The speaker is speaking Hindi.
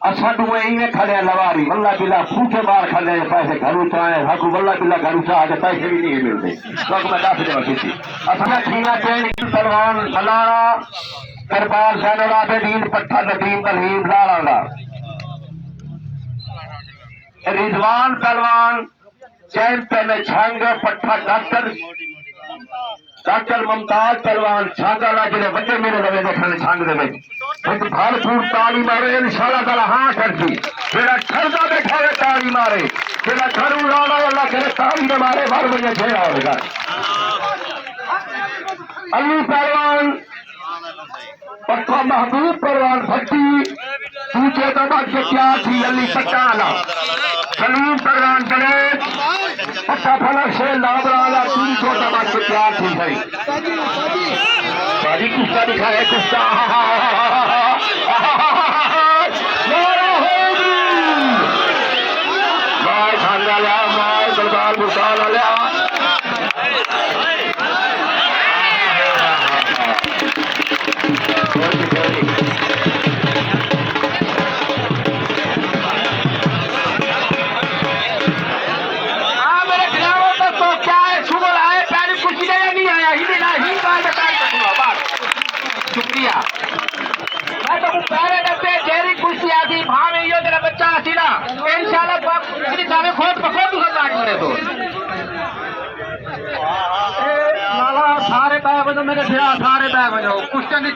असाडू इवें खड़े लवारी वल्ला बिल्ला फूके बार खड़े पैसे घरों चाहे हाकू वल्ला बिल्ला घरों चाह के पैसे भी नहीं मिलते तो मैं दस देवा किसी असा खीना चैन पहलवान मलाना दरबार सैनला बेदीन पट्ठा नदीम तलीम लाला रिजवान पहलवान चैंपियन झंग पट्ठा डॉक्टर मुमताज पहलवान झांगाला जिले बच्चे मेरे लगे देखने झांग दे भरपूर ताली मारे इंशाल्लाह ताला हाँ करती जेड़ा ठरदा बैठा है ताली मारे जेड़ा घरू लाना अल्लाह करे ताली न मारे बार बजे छे होगा अली पहलवान पट्टा महबूब पहलवान भट्टी पूछे तो बात क्या थी अली पट्टाला सलीम पहलवान गणेश पट्टा फलक से लाबराला पूरी छोटा बात क्या थी भाई बाजी कुश्ता दिखाए कुश्ता माय खाना लिया माय दरबार बुसाला लिया शुक्रिया मैं तो पहले डब्बे डेरी कुश्ती आती भाव यो तेरा बच्चा आती ना इंशाल्लाह बाप इतनी सारे खोट पकड़ दूंगा काट मेरे तो लाला सारे बैग बजो मेरे फिरा सारे बैग बजो कुछ